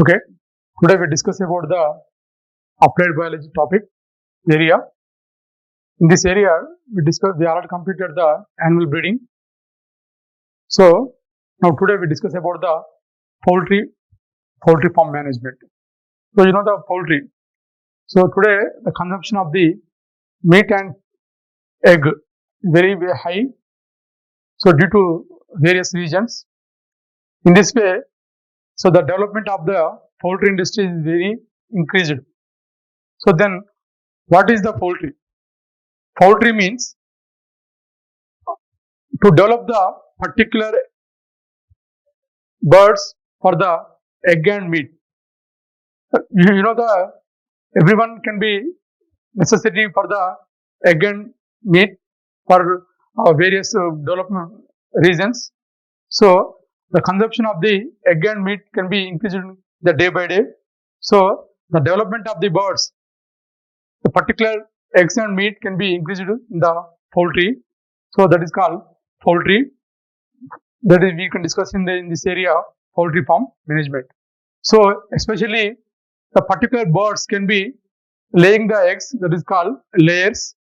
Okay, today we discuss about the applied biology topic area. In this area, we already completed the animal breeding. So now today we discuss about the poultry farm management. So you know the poultry. So today the consumption of the meat and egg is very high. So due to various reasons, in this way, so the development of the poultry industry is very increased. So then, what is the poultry? Poultry means to develop the particular birds for the egg and meat. You know the everyone can be necessity for the egg and meat for various development reasons. So the consumption of the egg and meat can be increased the day by day. So the development of the birds, the particular eggs and meat can be increased in the poultry. So that is called poultry. That is we can discuss in this area poultry farm management. So especially the particular birds can be laying the eggs, that is called layers.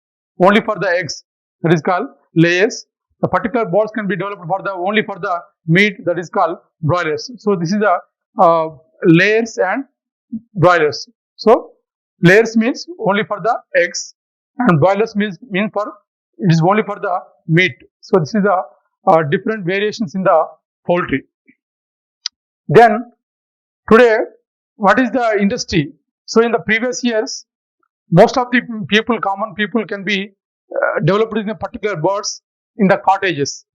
Only for the eggs, that is called layers. The particular birds can be developed for the only for the meat, that is called broilers. So this is the layers and broilers. So layers means only for the eggs, and broilers mean for it is only for the meat. So this is the different variations in the poultry. Then today, what is the industry? So in the previous years, most of the people, common people, can be developed in a particular birds in the cottages,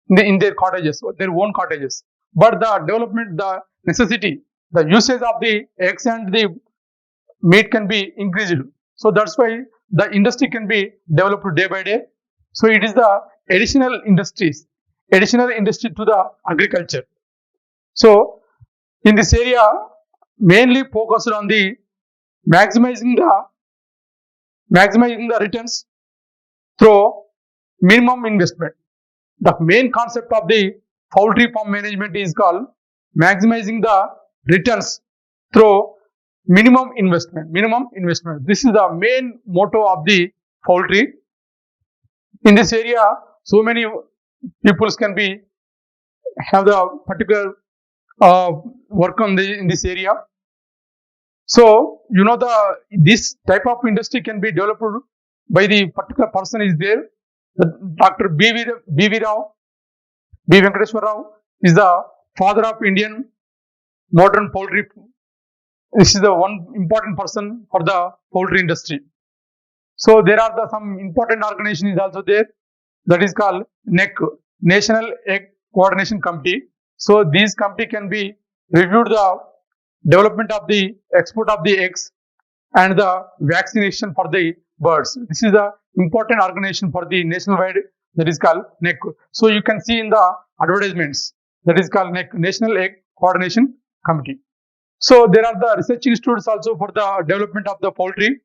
in their cottages, their own cottages. But the development, the necessity, the usage of the eggs and the meat can be increased. So that's why the industry can be developed day by day. So it is the additional industry to the agriculture. So in this area, mainly focused on the maximizing the returns through minimum investment. The main concept of the poultry farm management is called maximizing the returns through minimum investment. This is the main motto of the poultry. In this area, so many people can be have the particular work on in this area. So you know this type of industry can be developed by the particular person is there. Dr. B. Venkateswara Rao is the father of Indian modern poultry. This is the one important person for the poultry industry. So there are some important organization is also there, that is called NEC, National Egg Coordination Committee. So these committee can be reviewed the development of the export of the eggs and the vaccination for the birds. This is the important organization for the nationwide, that is called NEC. So you can see in the advertisements, that is called NEC, National Egg Coordination Committee. So there are the research institutes also for the development of the poultry,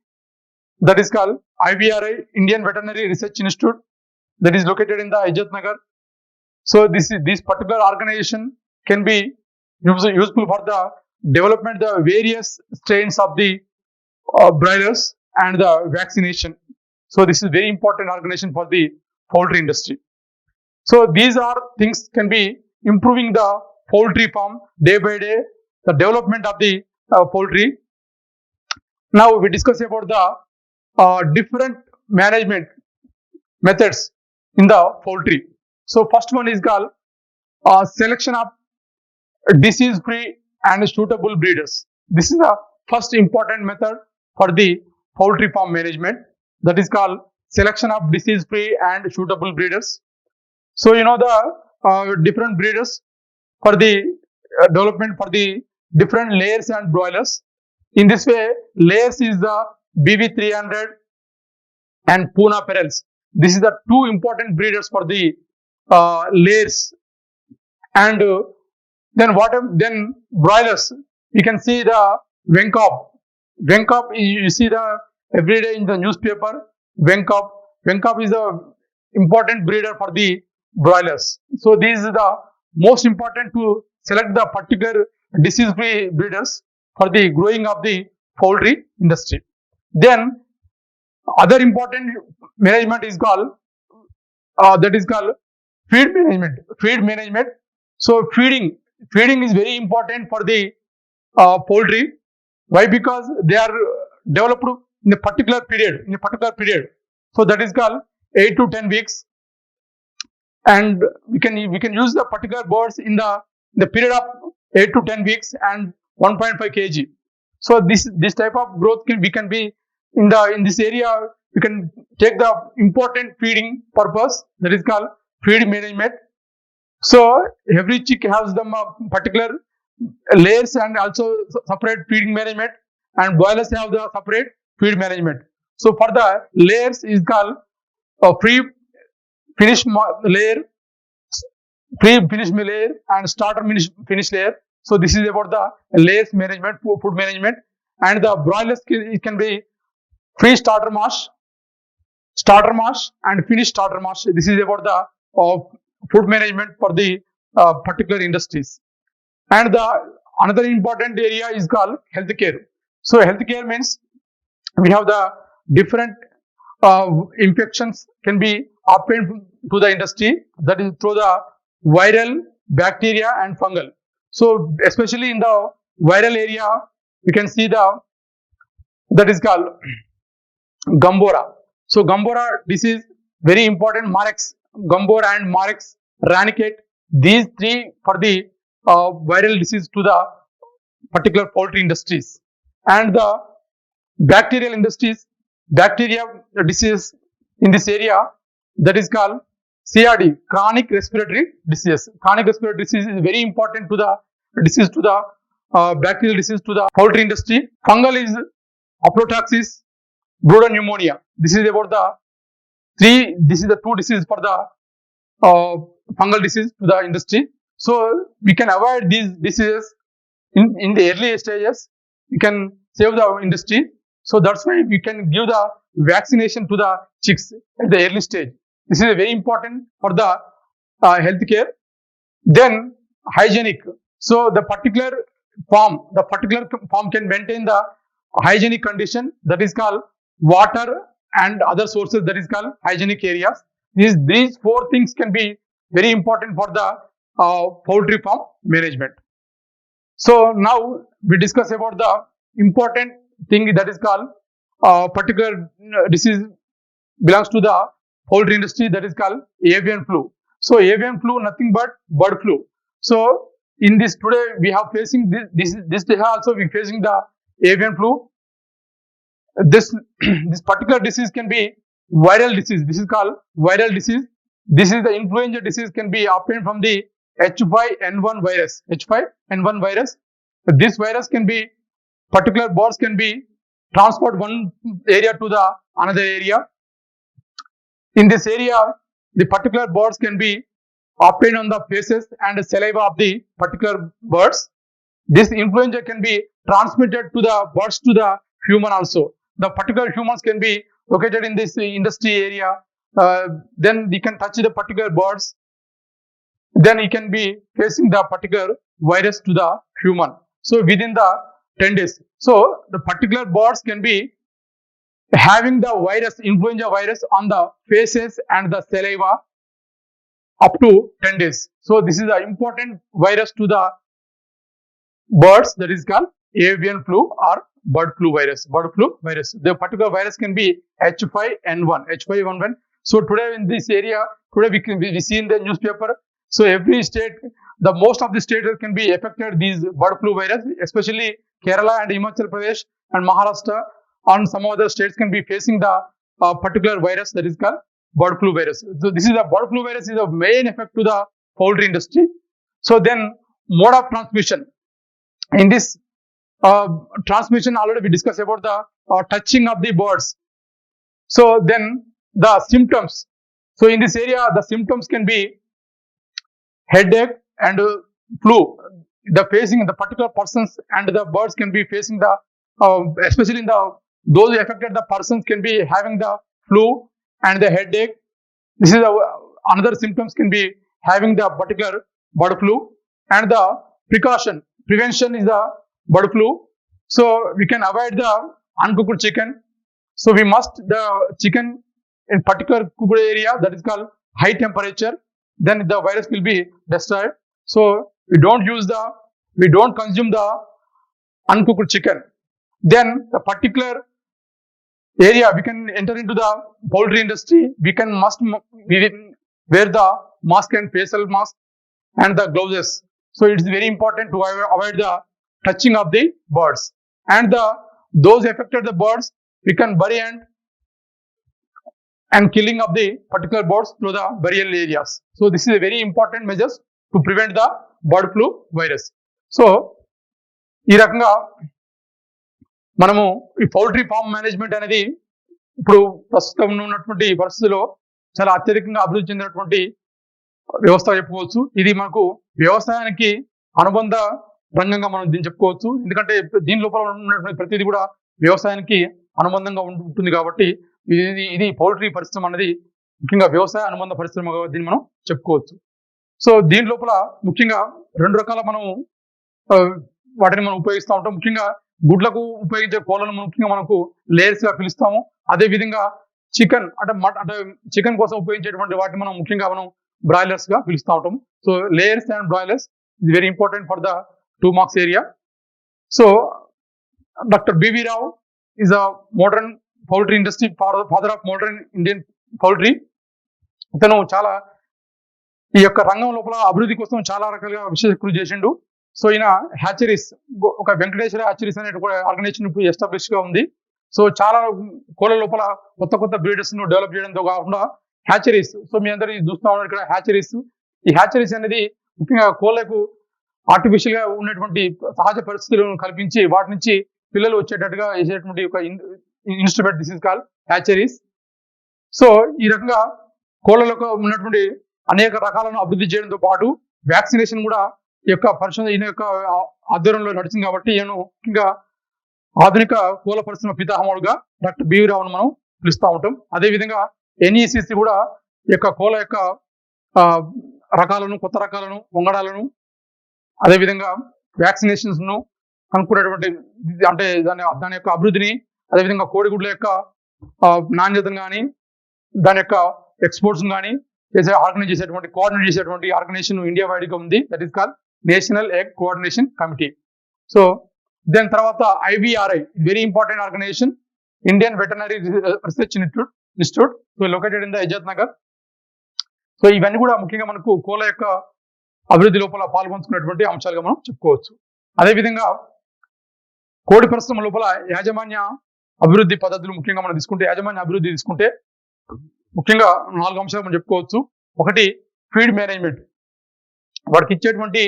that is called IVRI, Indian Veterinary Research Institute, that is located in the Ajat Nagar. So this particular organization can be useful for the development the various strains of the broilers and the vaccination. So this is very important organization for the poultry industry. So these are things can be improving the poultry farm day by day, the development of the poultry. Now we discuss about the different management methods in the poultry. So first one is called selection of disease-free and suitable breeders. This is the first important method for the poultry farm management, that is called selection of disease-free and suitable breeders. So you know the different breeders for the development for the different layers and broilers. In this way, layers is the BV300 and Pune Perels. This is the two important breeders for the layers. And then broilers, you can see the Venkop. Venkop, you see the every day in the newspaper. Venkop is the important breeder for the broilers. So this is the most important to select the particular disease-free breeders for the growing of the poultry industry. Then other important management is called that is called feed management. Feed management. So feeding is very important for the poultry. Why? Because they are developed in a particular period. So that is called 8 to 10 weeks, and we can use the particular birds in the period of 8 to 10 weeks and 1.5 kg. So this type of growth we can be in this area. We can take the important feeding purpose, that is called feed management. So every chick has the particular layers and also separate feeding management, and boilers have the separate feed management. So for the layers is called pre finish layer, pre-finish layer and starter finish layer. So this is about the layers management, food management, and the broilers it can be pre-starter mash, starter mash, and finish starter mash. This is about the food management for the particular industries. And the another important area is called healthcare. So healthcare means we have the different infections can be obtained to the industry, that is through the viral, bacteria, and fungal. So especially in the viral area, we can see that is called Gambora. So Gambora disease very important. Marex, Gambora and Marex ranicate, these three for the viral disease to the particular poultry industries. And the bacterial industries, bacteria disease in this area, that is called CRD, chronic respiratory disease. Chronic respiratory disease is very important to the disease to the bacterial disease to the poultry industry. Fungal is apoptosis, brood pneumonia. This is about the three. This is the two diseases for the fungal disease to the industry. So we can avoid these diseases in the early stages. We can save the industry. So that's why we can give the vaccination to the chicks at the early stage. This is very important for the healthcare. Then hygienic. So the particular farm can maintain the hygienic condition, that is called water and other sources, that is called hygienic areas. These four things can be very important for the poultry farm management. So now we discuss about the important thing, that is called particular disease belongs to the poultry industry, that is called avian flu. So avian flu nothing but bird flu. So in this today we have facing this day also we facing the avian flu. This particular disease can be viral disease. This is called viral disease. This is the influenza disease, can be obtained from the H5N1 virus. H5N1 virus. This virus can be, particular birds can be transport one area to the another area. In this area, the particular birds can be obtained on the faces and saliva of the particular birds. This influenza can be transmitted to the birds to the human also. The particular humans can be located in this industry area. Then we can touch the particular birds. Then he can be facing the particular virus to the human. So within the 10 days. So the particular birds can be having the virus, influenza virus on the faces and the saliva up to 10 days. So this is an important virus to the birds, that is called avian flu or bird flu virus. The particular virus can be H5N1. So today in this area, we see in the newspaper. So every state, the most of the states can be affected these bird flu virus, especially Kerala and Himachal Pradesh and Maharashtra, and some other states can be facing the particular virus, that is called bird flu virus. So this is the bird flu virus is a main effect to the poultry industry. So then mode of transmission. In this transmission already we discussed about the touching of the birds. So then the symptoms. So in this area the symptoms can be headache and flu. The particular persons and the birds can be facing the especially in those affected the persons can be having the flu and the headache. This is another symptoms can be having the particular bird flu. And the precaution, prevention is the bird flu. So we can avoid the uncooked chicken. So we must the chicken in particular cooked area, that is called high temperature, then the virus will be destroyed. So we don't consume the uncooked chicken. Then the particular area we can enter into the poultry industry, we wear the mask and facial mask and the gloves. So it's very important to avoid the touching of the birds, and those affected the birds we can bury and killing of the particular birds through the burial areas. So this is a very important measures to prevent the bird flu virus. So ఈ రకంగా మనము ఈ poultry farm management అనేది ఇప్పుడు ప్రస్తుతం ఉన్నటువంటి పరిస్థితిలో చాలా అత్యధికంగా అభివృద్ధి చెందినటువంటి వ్యవస్థ చెప్పుకోవచ్చు. ఇది మనకు వ్యవసాయానికి అనుబంధ రంగంగా మనం దీన్ని చెప్పుకోవచ్చు. ఎందుకంటే దీని లోపల ఉన్నటువంటి ప్రతిదీ కూడా వ్యవసాయానికి అనుబంధంగా ఉంటుంది కాబట్టి ఇది పౌల్ట్రీ పరిశ్రమ అనేది ముఖ్యంగా వ్యవసాయ అనుబంధ పరిశ్రమగా దీన్ని మనం చెప్పుకోవచ్చు. సో దీని లోపల ముఖ్యంగా 2 రకాల మనం వాటిని మనం ఉపయోగిస్తూ ఉంటాం. ముఖ్యంగా గుడ్లకు ఉపయోగించే కోళ్ళను ముఖ్యంగా మనకు లేయర్స్ గా పిలుస్తాము. అదే విధంగా చికెన్ అంటే చికెన్ కోసం ఉపయోగించేటువంటి వాటిని మనం ముఖ్యంగా మనం బ్రాయిలర్స్ గా పిలుస్తూ ఉంటాం. So layers and broilers is very important for the 2 marks area. So Dr. B.V. Rao is a modern poultry industry, father of modern Indian poultry. ఇతను చాలా ఈ యొక్క రంగం లోపల అభివృద్ధి కోసం చాలా రకాలుగా విశేష కృషి చేసిండు. సో ఈయన హ్యాచరీస్, ఒక వెంకటేశ్వర హ్యాచరీస్ అనే ఆర్గనైజేషన్ ఎస్టాబ్లిష్ గా ఉంది. సో చాలా కోళ్ళ లోపల కొత్త బ్రీడర్స్ ను డెవలప్ చేయడంతో కాకుండా హ్యాచరీస్, సో మీ అందరూ చూస్తూ ఉన్నారు ఇక్కడ హ్యాచరీస్. ఈ హ్యాచరీస్ అనేది ముఖ్యంగా కోళ్లకు ఆర్టిఫిషియల్ గా ఉన్నటువంటి సహజ పరిస్థితులను కల్పించి వాటి నుంచి పిల్లలు వచ్చేటట్టుగా చేసేటువంటి ఒక instrument, this is call hatcheries. So ఈ రకంగా కోళ్లలో ఉన్నటువంటి అనేక రకాలను అభివృద్ధి చేయడంతో పాటు వ్యాక్సినేషన్ కూడా ఈ యొక్క పరిశోధన ఈయన యొక్క ఆధ్వర్యంలో నడిచింది కాబట్టి ఈయన ముఖ్యంగా ఆధునిక కోళ్ల పరిశ్రమ పితామహుడుగా డాక్టర్ బివి రావును మనం పిలుస్తూ ఉంటాం. అదేవిధంగా ఎన్ఈసిసి కూడా ఈ యొక్క కోళ్ల యొక్క రకాలను, కొత్త రకాలను, వంగడాలను, అదేవిధంగా వ్యాక్సినేషన్స్ ను కనుక్కునేటువంటి అంటే దాని యొక్క అభివృద్ధిని, అదేవిధంగా కోడిగుడ్ల యొక్క నాణ్యతను కానీ దాని యొక్క ఎక్స్పోర్ట్స్ కానీ ఆర్గనైజ్ చేసేటువంటి కోఆర్డినేట్ చేసేటువంటి ఆర్గనైజేషన్ ఇండియా వైడ్ గా ఉంది. That is call national egg coordination committee. So దాని తర్వాత IVRI, very important organization, Indian veterinary research institute, so located in the Izatnagar. So ఇవన్నీ కూడా ముఖ్యంగా మనకు కోళ్ళ యొక్క అభివృద్ధి లోపల పాల్పంచుకున్నటువంటి అంశాలుగా మనం చెప్పుకోవచ్చు. అదేవిధంగా కోడి పరిశ్రమ లోపల యాజమాన్య అభివృద్ధి పద్ధతులు ముఖ్యంగా మనం తీసుకుంటే ముఖ్యంగా 4 అంశాలు మనం చెప్పుకోవచ్చు. ఒకటి ఫీడ్ మేనేజ్మెంట్, వాడికి ఇచ్చేటువంటి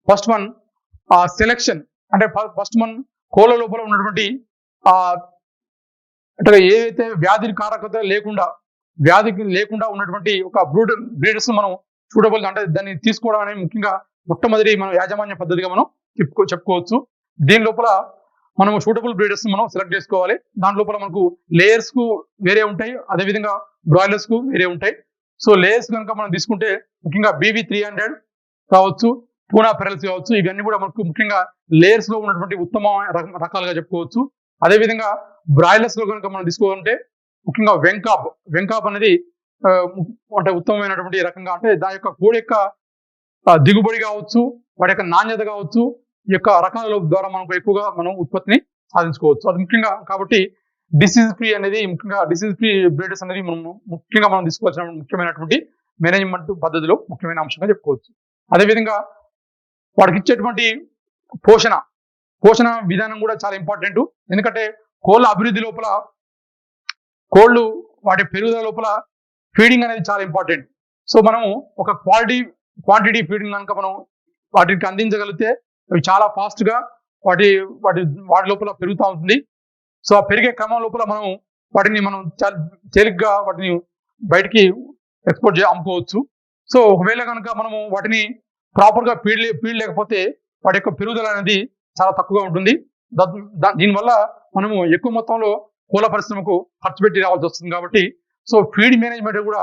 ఫస్ట్ వన్ సెలెక్షన్, అంటే ఫస్ట్ వన్ కోళ్ళ లోపల ఉన్నటువంటి అంటే ఏదైతే వ్యాధి కారకత లేకుండా ఉన్నటువంటి ఒక బ్రీడర్స్ మనం సూటబుల్ అంటే దాన్ని తీసుకోవడం అనేది ముఖ్యంగా మొట్టమొదటి మనం యాజమాన్య పద్ధతిగా మనం చెప్పుకోవచ్చు. దీని లోపల మనం సూటబుల్ బ్రీడర్స్ మనం సెలెక్ట్ చేసుకోవాలి. దాని లోపల మనకు లేయర్స్ కు వేరే ఉంటాయి, అదేవిధంగా బ్రాయిలర్స్ కు వేరే ఉంటాయి. సో లేయర్స్ కనుక మనం తీసుకుంటే ముఖ్యంగా BV300 కావచ్చు, పూనా పెరల్స్ కావచ్చు, ఇవన్నీ కూడా మనకు ముఖ్యంగా లేయర్స్ లో ఉన్నటువంటి ఉత్తమ రకాలుగా చెప్పుకోవచ్చు. అదేవిధంగా బ్రాయిలర్స్ లో కనుక మనం తీసుకోవాలంటే ముఖ్యంగా వెంకాప్ అనేది అంటే ఉత్తమమైనటువంటి రకంగా, అంటే దాని యొక్క కోడి యొక్క దిగుబడి కావచ్చు, వాటి యొక్క నాణ్యత కావచ్చు, ఈ యొక్క రకాల ద్వారా మనకు ఎక్కువగా మనం ఉత్పత్తిని సాధించుకోవచ్చు. అది ముఖ్యంగా కాబట్టి డిసీజ్ ఫ్రీ బ్రీడర్స్ అనేది ముఖ్యంగా మనం తీసుకోవాల్సిన ముఖ్యమైనటువంటి మేనేజ్మెంట్ పద్ధతిలో ముఖ్యమైన అంశంగా చెప్పుకోవచ్చు. అదేవిధంగా వాడికి ఇచ్చేటువంటి పోషణ విధానం కూడా చాలా ఇంపార్టెంట్. ఎందుకంటే కోళ్ళ అభివృద్ధి లోపల, కోళ్ళు వాటి పెరుగుదల లోపల ఫీడింగ్ అనేది చాలా ఇంపార్టెంట్. సో మనము ఒక క్వాంటిటీ ఫీడింగ్ కనుక మనం వాటికి అందించగలిగితే అవి చాలా ఫాస్ట్ గా వాటి లోపల పెరుగుతూ ఉంటుంది. సో ఆ పెరిగే క్రమం లోపల వాటిని మనం చాలా తేలిగ్గా వాటిని బయటికి ఎక్స్పోర్ట్ అమ్ముకోవచ్చు. సో ఒకవేళ కనుక మనము వాటిని ప్రాపర్ గా ఫీడ్ లేకపోతే వాటి యొక్క పెరుగుదల అనేది చాలా తక్కువగా ఉంటుంది. దీనివల్ల మనము ఎక్కువ మొత్తంలో కోళ్ళ పరిశ్రమకు ఖర్చు పెట్టి రావాల్సి వస్తుంది. కాబట్టి సో ఫీడ్ మేనేజ్మెంట్ కూడా,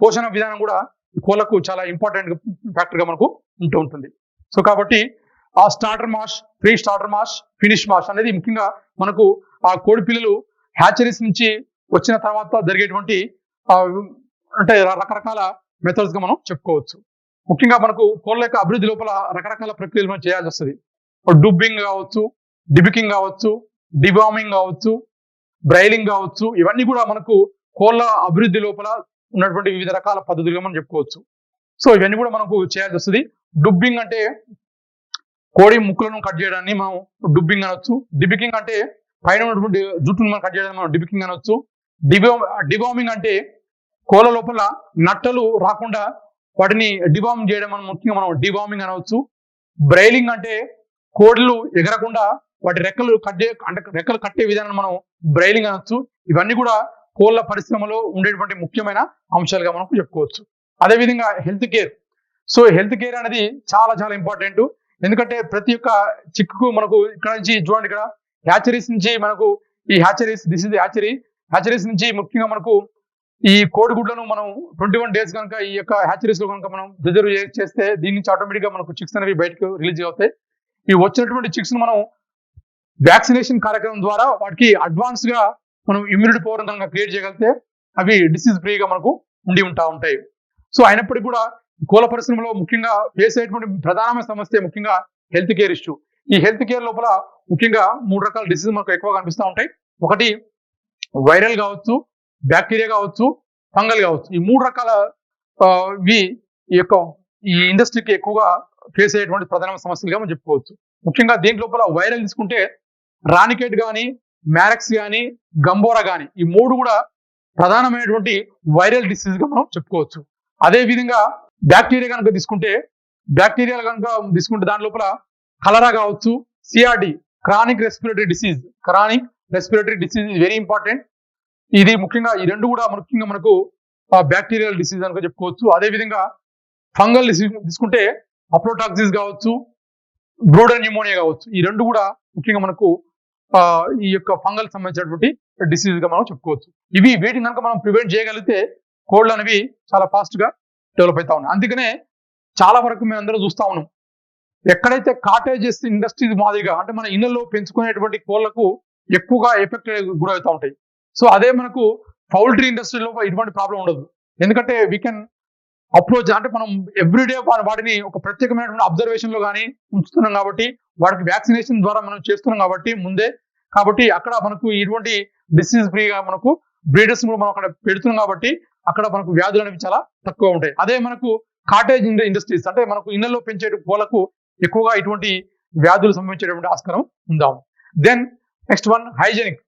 పోషణ విధానం కూడా కోళ్ళకు చాలా ఇంపార్టెంట్ ఫ్యాక్టర్ గా మనకు ఉంటుంది. సో కాబట్టి ఆ స్టార్టర్ మాష్, ప్రీ స్టార్టర్ మాష్, ఫినిష్ మాష్ అనేది ముఖ్యంగా మనకు ఆ కోడి పిల్లలు హ్యాచరీస్ నుంచి వచ్చిన తర్వాత జరిగేటువంటి అంటే రకరకాల మెథడ్స్ గా మనం చెప్పుకోవచ్చు. ముఖ్యంగా మనకు కోళ్ళ యొక్క అభివృద్ధి లోపల రకరకాల ప్రక్రియలు మనం చేయాల్సి వస్తుంది. డుబ్బింగ్ కావచ్చు, డిబికింగ్ కావచ్చు, డివార్మింగ్ కావచ్చు, బ్రైలింగ్ కావచ్చు, ఇవన్నీ కూడా మనకు కోళ్ళ అభివృద్ధి లోపల ఉన్నటువంటి వివిధ రకాల పద్ధతులుగా మనం చెప్పుకోవచ్చు. సో ఇవన్నీ కూడా మనకు చేయాల్సి వస్తుంది. డుబ్బింగ్ అంటే కోడి ముక్కలను కట్ చేయడాన్ని మనం డుబ్బింగ్ అనొచ్చు. డిబికింగ్ అంటే పైన ఉన్నటువంటి జుట్టును మనం కట్ చేయడానికి మనం డిబికింగ్ అనొచ్చు. డివార్మింగ్ అంటే కోళ్ళ లోపల నట్టలు రాకుండా వాటిని డివార్మ్ చేయడం ముఖ్యంగా మనం డివార్మింగ్ అనవచ్చు. బ్రైలింగ్ అంటే కోళ్ళు ఎగరకుండా వాటి రెక్కలు రెక్కలు కట్టే విధానం మనం బ్రైలింగ్ అనొచ్చు. ఇవన్నీ కూడా కోళ్ళ పరిశ్రమలో ఉండేటువంటి ముఖ్యమైన అంశాలుగా మనం చెప్పుకోవచ్చు. అదేవిధంగా health care. So health care అనేది చాలా చాలా ఇంపార్టెంట్. ఎందుకంటే ప్రతి ఒక్క చిక్కు మనకు ఇక్కడ నుంచి చూడండి, ఇక్కడ హ్యాచరీస్ నుంచి మనకు ఈ హ్యాచరీస్, దిస్ ఇస్ హ్యాచరీస్ నుంచి ముఖ్యంగా మనకు ఈ కోడిగుడ్లను మనం 21 days కనుక ఈ యొక్క హ్యాచరీస్ లో కనుక మనం ప్రిజర్వ్ చేస్తే దీని నుంచి ఆటోమేటిక్ గా మనకు చిక్స్ అనేవి బయటకు రిలీజ్ అవుతాయి. ఈ వచ్చినటువంటి చిక్స్ మనం వ్యాక్సినేషన్ కార్యక్రమం ద్వారా వాటికి అడ్వాన్స్ గా మనం ఇమ్యూనిటీ పవర్ కనుక క్రియేట్ చేయగలిగితే అవి డిసీజ్ ఫ్రీగా మనకు ఉంటాయి. సో అయినప్పటికీ కూడా కోళ్ళ పరిశ్రమలో ముఖ్యంగా ఫేస్ అయ్యేటువంటి ప్రధానమైన సమస్య ముఖ్యంగా హెల్త్ కేర్ ఇష్యూ. ఈ హెల్త్ కేర్ లోపల ముఖ్యంగా 3 రకాల డిసీజ్ మనకు ఎక్కువగా కనిపిస్తూ ఉంటాయి. ఒకటి వైరల్ కావచ్చు, బ్యాక్టీరియా కావచ్చు, ఫంగల్ కావచ్చు. ఈ 3 రకాల ఈ ఇండస్ట్రీకి ఎక్కువగా ఫేస్ అయ్యేటువంటి ప్రధాన సమస్యలుగా మనం చెప్పుకోవచ్చు. ముఖ్యంగా దీని లోపల వైరల్ తీసుకుంటే రానికేట్ కానీ, మ్యారక్స్ కానీ, గంబోరా కానీ, ఈ 3 కూడా ప్రధానమైనటువంటి వైరల్ డిసీజ్ గా మనం చెప్పుకోవచ్చు. అదే విధంగా బ్యాక్టీరియా కనుక తీసుకుంటే దాని లోపల కలరా కావచ్చు, CRD, chronic respiratory disease is very important. ఇది ముఖ్యంగా ఈ 2 కూడా ముఖ్యంగా మనకు బ్యాక్టీరియల్ డిసీజ్ కనుక చెప్పుకోవచ్చు. అదే విధంగా ఫంగల్ డిసీజ్ తీసుకుంటే అప్లోటాక్సిస్ కావచ్చు, బ్రూడర్ న్యూమోనియా కావచ్చు. ఈ 2 కూడా ముఖ్యంగా మనకు ఈ యొక్క ఫంగల్ సంబంధించినటువంటి డిసీజ్ గా మనం చెప్పుకోవచ్చు. వీటిని కనుక మనం ప్రివెంట్ చేయగలిగితే కోళ్ళు అనేవి చాలా ఫాస్ట్ గా డెవలప్ అవుతా ఉన్నాయి. అందుకనే చాలా వరకు మేము అందరూ చూస్తా ఉన్నాం, ఎక్కడైతే కాటేజెస్ ఇండస్ట్రీస్ మాదిరిగా అంటే మన ఇళ్లలో పెంచుకునేటువంటి కోళ్లకు ఎక్కువగా ఎఫెక్ట్ గురవుతూ ఉంటాయి. సో అదే మనకు పౌల్ట్రీ ఇండస్ట్రీలో ఇటువంటి ప్రాబ్లం ఉండదు. ఎందుకంటే వీ కెన్ అప్రోచ్, అంటే మనం ఎవ్రీడే వాటిని ఒక ప్రత్యేకమైనటువంటి అబ్జర్వేషన్ లో కానీ ఉంచుతున్నాం కాబట్టి, వాటికి వ్యాక్సినేషన్ ద్వారా మనం చేస్తున్నాం కాబట్టి అక్కడ మనకు ఇటువంటి డిసీజ్ ఫ్రీగా మనకు బ్రీడర్స్ కూడా మనం అక్కడ పెడుతున్నాం కాబట్టి అక్కడ మనకు వ్యాధులు అనేవి చాలా తక్కువ ఉంటాయి. అదే మనకు కాటేజ్ ఇండస్ట్రీస్ అంటే మనకు ఇళ్లలో పెంచే కోళ్ళకు ఎక్కువగా ఇటువంటి వ్యాధులు సంభవించేటువంటి ఆస్కారం ఉందాం. దెన్ నెక్స్ట్ వన్ హైజెనిక్,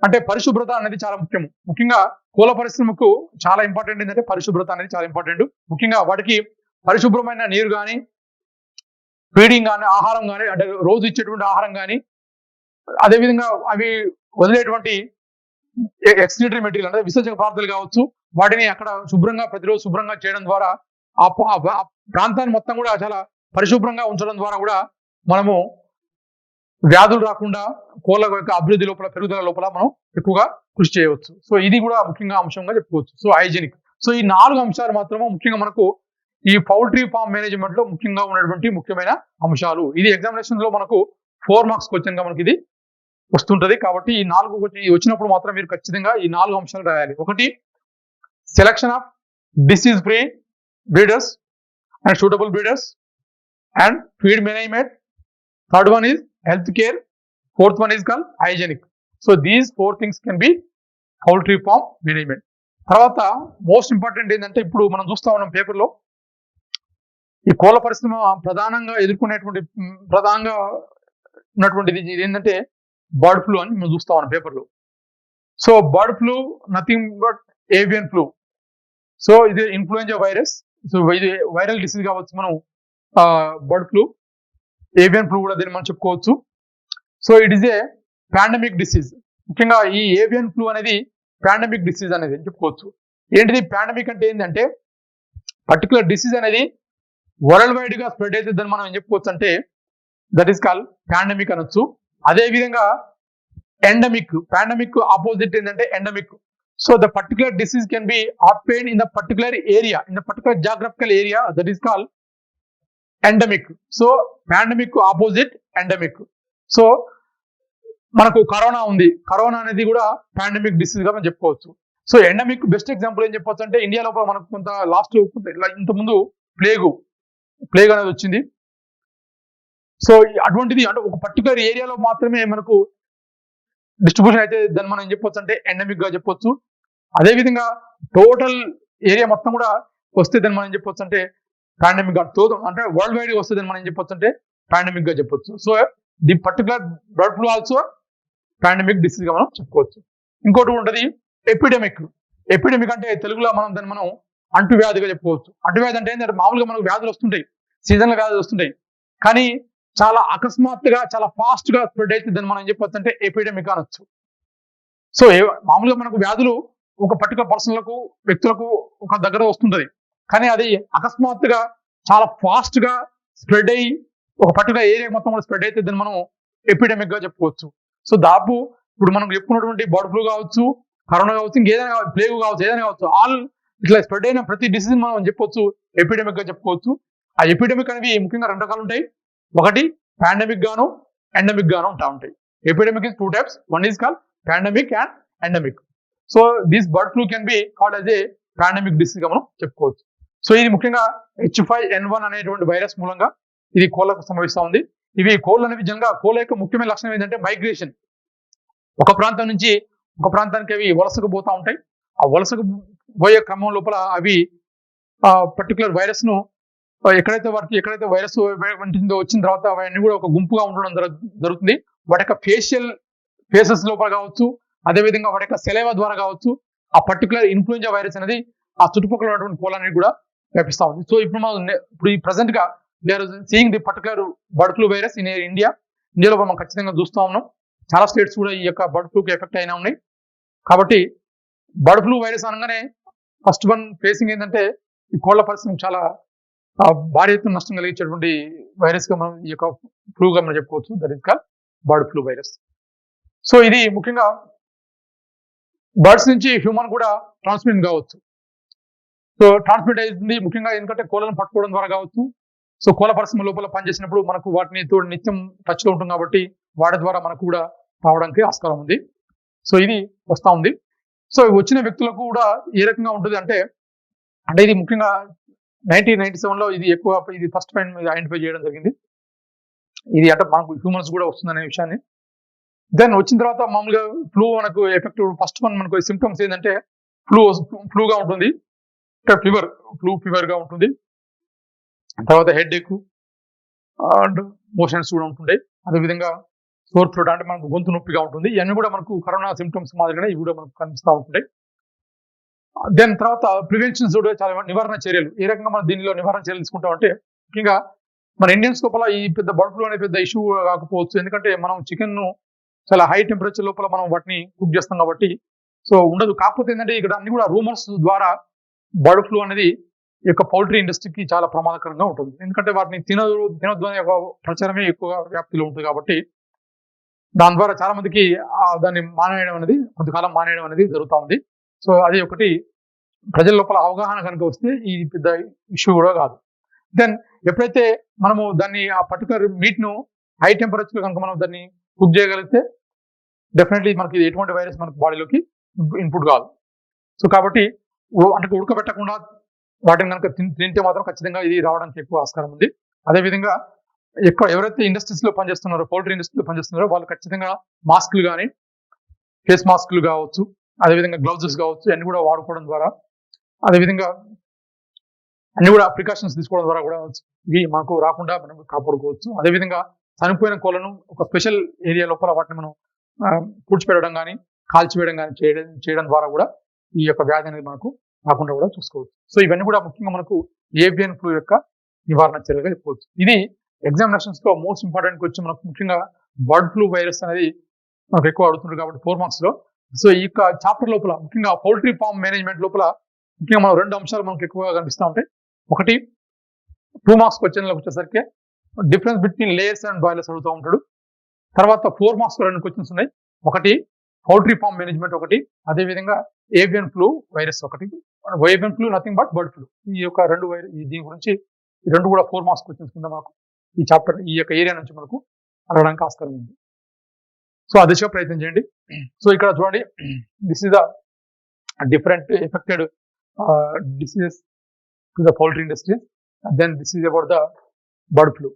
అంటే పరిశుభ్రత అనేది చాలా ముఖ్యం. ముఖ్యంగా కోళ్ళ పరిశ్రమకు చాలా ఇంపార్టెంట్ ఏంటంటే పరిశుభ్రత అనేది చాలా ఇంపార్టెంట్. ముఖ్యంగా వాటికి పరిశుభ్రమైన నీరు కానీ, ఫీడింగ్ కానీ, ఆహారం కానీ, అంటే రోజు ఇచ్చేటువంటి ఆహారం కానీ, అదేవిధంగా అవి వదిలేటువంటి ఎక్స్క్రీటరీ మెటీరియల్ అంటే విసర్జక పదార్థాలు కావచ్చు, వాటిని అక్కడ ప్రతిరోజు శుభ్రంగా చేయడం ద్వారా ఆ ప్రాంతాన్ని మొత్తం కూడా చాలా పరిశుభ్రంగా ఉంచడం ద్వారా కూడా మనము వ్యాధులు రాకుండా కోళ్ళ యొక్క అభివృద్ధి లోపల, పెరుగుదల లోపల మనం ఎక్కువగా కృషి చేయవచ్చు. సో ఇది కూడా ముఖ్యంగా అంశంగా చెప్పుకోవచ్చు. So hygienic. సో ఈ 4 అంశాలు మాత్రమే ముఖ్యంగా మనకు ఈ పౌల్ట్రీ ఫార్మ్ మేనేజ్మెంట్ లో ముఖ్యంగా ఉన్నటువంటి ముఖ్యమైన అంశాలు. ఇది ఎగ్జామినేషన్ లో మనకు 4 మార్క్స్ క్వశ్చన్ గా మనకి ఇది వస్తుంటది. కాబట్టి ఈ 4 వచ్చినప్పుడు మాత్రం మీరు ఖచ్చితంగా ఈ 4 అంశాలు రాయాలి. ఒకటి selection of disease free breeders and suitable breeders and feed management. Third one is health care. Fourth one is called hygienic. So these 4 things can be poultry farm management. తర్వాత మోస్ట్ ఇంపార్టెంట్ ఏంటంటే ఇప్పుడు మనం చూస్తా ఉన్నాం పేపర్లో, ఈ కోళ్ళ పరిశ్రమ ప్రధానంగా ఉన్నటువంటిది ఏంటంటే బర్డ్ ఫ్లూ అని మనం చూస్తా ఉన్నాం పేపర్లో. So bird flu nothing but avian flu. So ఇది ఇన్ఫ్లుయెంజా వైరస్. సో ఇది వైరల్ డిసీజ్ కావచ్చు. మనం బర్డ్ ఫ్లూ, ఏవియన్ ఫ్లూ కూడా దీన్ని మనం చెప్పుకోవచ్చు. So it is a pandemic disease. ముఖ్యంగా ఈ ఏవియన్ ఫ్లూ అనేది పాండమిక్ డిసీజ్ అనేది చెప్పుకోవచ్చు. ఏంటిది పాండమిక్ అంటే ఏంటంటే పర్టికులర్ డిసీజ్ అనేది వరల్డ్ వైడ్ గా స్ప్రెడ్ అవుతుంది అని మనం ఏం చెప్పుకోవచ్చు అంటే దట్ ఈస్ కాల్ పాండమిక్ అనొచ్చు. అదే విధంగా ఎండమిక్, పాండమిక్ ఆపోజిట్ ఏంటంటే endemic. So the particular disease can be obtained in the particular area, in the particular geographical area, that is called endemic. So pandemic opposite endemic. So మనకు corona ఉంది, corona అనేది కూడా pandemic disease గా మనం చెప్పుకోవచ్చు. So endemic best example ఏం చెప్పొచ్చు అంటే ఇండియా లోపల మనకు కొంత లాస్ట్ ఇంత ముందు ప్లేగ్ అనేది వచ్చింది. సో అటువంటిది అంటే ఒక పర్టికులర్ ఏరియాలో మాత్రమే మనకు డిస్ట్రిబ్యూషన్ అయితే దాన్ని మనం ఏం చెప్పొచ్చు అంటే ఎండమిక్ గా చెప్పొచ్చు. అదేవిధంగా టోటల్ ఏరియా మొత్తం కూడా వస్తే దాన్ని మనం ఏం చెప్పొచ్చు అంటే పాండమిక్ గా, అంటే వరల్డ్ వైడ్ వస్తే దాన్ని మనం ఏం చెప్పొచ్చు అంటే పాండమిక్ గా చెప్పొచ్చు. So the particular bird flu also pandemic disease గా మనం చెప్పుకోవచ్చు. ఇంకోటి ఉంటుంది ఎపిడెమిక్. ఎపిడెమిక్ అంటే తెలుగులో దాన్ని మనం అంటువ్యాధిగా చెప్పుకోవచ్చు. అంటువ్యాధి అంటే ఏంటంటే మామూలుగా మనకు వ్యాధులు వస్తుంటాయి, సీజనల్ వ్యాధులు వస్తుంటాయి, కానీ చాలా అకస్మాత్తుగా చాలా ఫాస్ట్ గా స్ప్రెడ్ అయితే దాన్ని మనం ఏం చెప్పొచ్చు అంటే ఎపిడెమిక్ అనొచ్చు. సో మామూలుగా మనకు వ్యాధులు ఒక పర్టికులర్ పర్సన్లకు, వ్యక్తులకు ఒక దగ్గర వస్తుంటది, కానీ అది అకస్మాత్తుగా చాలా ఫాస్ట్ గా స్ప్రెడ్ అయ్యి ఒక పర్టికులర్ ఏరియా మొత్తం కూడా స్ప్రెడ్ అయితే దాన్ని మనం ఎపిడెమిక్ గా చెప్పుకోవచ్చు. సో దాపు ఇప్పుడు మనం చెప్పుకున్నటువంటి బర్డ్ ఫ్లూ కావచ్చు, కరోనా కావచ్చు, ఇంకేదైనా ప్లేగ్ కావచ్చు, ఏదైనా కావచ్చు, ఆల్ ఇట్లా స్ప్రెడ్ అయిన ప్రతి డిసీజ్ మనం చెప్పొచ్చు ఎపిడెమిక్ గా చెప్పుకోవచ్చు. ఆ ఎపిడెమిక్ అనేవి ముఖ్యంగా 2 రకాలు ఉంటాయి. ఒకటి పాండమిక్ గాను ఎండమిక్ గాను ఉంటాయి. Epidemic is 2 types. One is called pandemic and endemic. So this bird flu can be called as a pandemic disease గా మనం చెప్పుకోవచ్చు. సో ఇది ముఖ్యంగా H5N1 అనేటువంటి వైరస్ మూలంగా ఇది కోళ్ళకు సంభవిస్తూ ఉంది. ఇవి కోళ్ళు అనేవి జనగా కోళ్ళ యొక్క ముఖ్యమైన లక్షణం ఏంటంటే మైగ్రేషన్. ఒక ప్రాంతం నుంచి ఒక ప్రాంతానికి అవి వలసకు పోతూ ఉంటాయి. ఆ వలసకు పోయే క్రమం లోపల అవి పర్టికులర్ వైరస్ ను ఎక్కడైతే వైరస్ ఉంటుందో వచ్చిన తర్వాత అవన్నీ కూడా ఒక గుంపుగా ఉండడం జరుగుతుంది. వాటి యొక్క ఫేసెస్ లోపల కావచ్చు, అదేవిధంగా వాటి యొక్క సెలైవా ద్వారా కావచ్చు, ఆ పర్టికులర్ ఇన్ఫ్లుయెంజా వైరస్ అనేది ఆ చుట్టుపక్కల ఉన్నటువంటి కోళ్ళని కూడా వ్యాపిస్తూ ఉంది. సో ఇప్పుడు ఈ ప్రెసెంట్ గా we are seeing the particular bird flu virus in ఇండియాలో మనం ఖచ్చితంగా చూస్తూ ఉన్నాం. చాలా స్టేట్స్ కూడా ఈ యొక్క బర్డ్ ఫ్లూకి ఎఫెక్ట్ అయినా ఉన్నాయి. కాబట్టి బర్డ్ ఫ్లూ వైరస్ అనగానే ఫస్ట్ వన్ ఫేసింగ్ ఏంటంటే ఈ కోళ్ల పరిశ్రమ చాలా భారీ ఎత్తున నష్టం కలిగించేటువంటి వైరస్ గా మనం ఈ యొక్క ఫ్లూగా మనం చెప్పుకోవచ్చు. That is called bird flu virus. So ఇది ముఖ్యంగా బర్డ్స్ నుంచి హ్యూమన్ కూడా ట్రాన్స్మిట్ కావచ్చు. సో ట్రాన్స్మిట్ అవుతుంది ముఖ్యంగా ఎందుకంటే కోళ్ళను పట్టుకోవడం ద్వారా కావచ్చు. సో కోళ్ళ పరిశ్రమ లోపల పనిచేసినప్పుడు మనకు వాటిని తోడు నిత్యం టచ్ లో ఉంటుంది కాబట్టి వాటి ద్వారా మనకు కూడా రావడానికి ఆస్కారం ఉంది. సో ఇది వస్తూ ఉంది. సో వచ్చిన వ్యక్తులకు కూడా ఏ రకంగా ఉంటుంది అంటే ఇది ముఖ్యంగా 1997లో ఇది ఫస్ట్ టైం ఐడెంటిఫై చేయడం జరిగింది. ఇది అంటే మనకు హ్యూమన్స్ కూడా వస్తుందనే విషయాన్ని. దెన్ వచ్చిన తర్వాత మామూలుగా ఫ్లూ మనకు ఎఫెక్ట్ ఫస్ట్ వన్ మనకు సిమ్టమ్స్ ఏంటంటే ఫ్లూగా ఉంటుంది, ఫీవర్ గా ఉంటుంది. తర్వాత హెడ్ ఎక్ అండ్ మోషన్స్ కూడా ఉంటుంటాయి. అదేవిధంగా సోర్ థ్రోట్ అంటే మనకు గొంతు నొప్పిగా ఉంటుంది. ఇవన్నీ కూడా మనకు కరోనా సిమ్టమ్స్ మాదిరిగానే ఇవి కూడా మనకు కనిపిస్తూ ఉంటుంటాయి. దెన్ తర్వాత ప్రివెన్షన్స్ కూడా చాలా నివారణ చర్యలు. ఏ రకంగా మనం దీనిలో నివారణ చర్యలు తీసుకుంటామంటే ముఖ్యంగా మన ఇండియన్స్ లోపల ఈ పెద్ద బర్డ్ ఫ్లూ అనే పెద్ద ఇష్యూ కాకపోవచ్చు. ఎందుకంటే మనం చికెన్ ను చాలా హై టెంపరేచర్ లోపల మనం వాటిని కుక్ చేస్తాం కాబట్టి సో ఉండదు. కాకపోతే ఏంటంటే ఇక్కడ అన్ని కూడా రూమర్స్ ద్వారా బర్డ్ ఫ్లూ అనేది ఈ యొక్క పౌల్ట్రీ ఇండస్ట్రీకి చాలా ప్రమాదకరంగా ఉంటుంది. ఎందుకంటే వాటిని తినొద్దు అనే ఒక ప్రచారమే ఎక్కువగా వ్యాప్తిలో ఉంటుంది కాబట్టి దాని ద్వారా చాలా మందికి దాన్ని కొంతకాలం మానేయడం అనేది జరుగుతూ ఉంది. సో అది ఒకటి ప్రజల లోపల అవగాహన కనుక వస్తే ఈ పెద్ద ఇష్యూ కూడా కాదు. దెన్ ఎప్పుడైతే మనము దాన్ని ఆ పర్టికులర్ మీట్ ను హై టెంపరేచర్ కనుక మనం దాన్ని కుక్ చేయగలిగితే డెఫినెట్లీ మనకి ఎటువంటి వైరస్ మనకు బాడీలోకి ఇన్పుట్ కాదు. సో కాబట్టి అంటే ఉడకబెట్టకుండా వాటిని కనుక తింటే మాత్రం ఖచ్చితంగా ఇది రావడానికి ఎక్కువ ఆస్కారం ఉంది. అదేవిధంగా ఎవరైతే ఇండస్ట్రీస్ లో పనిచేస్తున్నారో, పౌల్ట్రీ ఇండస్ట్రీలో పనిచేస్తున్నారో వాళ్ళు ఖచ్చితంగా మాస్కులు కానీ, ఫేస్ మాస్కులు కావచ్చు, అదేవిధంగా గ్లౌజెస్ కావచ్చు, అన్ని కూడా వాడుకోవడం ద్వారా, అదేవిధంగా అన్ని కూడా ప్రికాషన్స్ తీసుకోవడం ద్వారా కూడా ఇవి మనకు రాకుండా మనం కాపాడుకోవచ్చు. అదేవిధంగా చనిపోయిన కోళ్ళను ఒక స్పెషల్ ఏరియా లోపల వాటిని మనం పూడ్చిపెట్టడం కానీ, కాల్చివేయడం కానీ చేయడం ద్వారా కూడా ఈ యొక్క వ్యాధి అనేది మనకు రాకుండా కూడా చూసుకోవచ్చు. సో ఇవన్నీ కూడా ముఖ్యంగా మనకు ఏవియన్ ఫ్లూ యొక్క నివారణ చర్యలుగా చెప్పుకోవచ్చు. ఇది ఎగ్జామినేషన్స్ లో మోస్ట్ ఇంపార్టెంట్ వచ్చి మనకు ముఖ్యంగా బర్డ్ ఫ్లూ వైరస్ అనేది మనకు ఎక్కువ అడుగుతుంది కాబట్టి 4 marks లో. సో ఈ యొక్క చాప్టర్ లోపల ముఖ్యంగా పౌల్ట్రీ ఫార్మ్ మేనేజ్మెంట్ లోపల ముఖ్యంగా మనం 2 అంశాలు మనకు ఎక్కువగా కనిపిస్తూ ఉంటాయి. ఒకటి 2 marks క్వశ్చన్లకు వచ్చేసరికి difference between layers and boilers అడుగుతూ ఉంటాడు. తర్వాత 4 marks 2 క్వశ్చన్స్ ఉన్నాయి. ఒకటి పౌల్ట్రీ ఫార్మ్ మేనేజ్మెంట్ ఒకటి, అదేవిధంగా ఏవియన్ ఫ్లూ వైరస్ ఒకటి. Avian flu nothing but bird flu. ఈ యొక్క 2 దీని గురించి ఈ రెండు కూడా 4 మార్క్స్ క్వశ్చన్స్ కింద మనకు ఈ చాప్టర్ ఈ యొక్క ఏరియా నుంచి మనకు అడగడానికి ఆస్కారం ఉంది. సో ఆ దిశగా ప్రయత్నం చేయండి. సో ఇక్కడ చూడండి, this is the different affected diseases to the poultry industry. And then this is about the bird flu.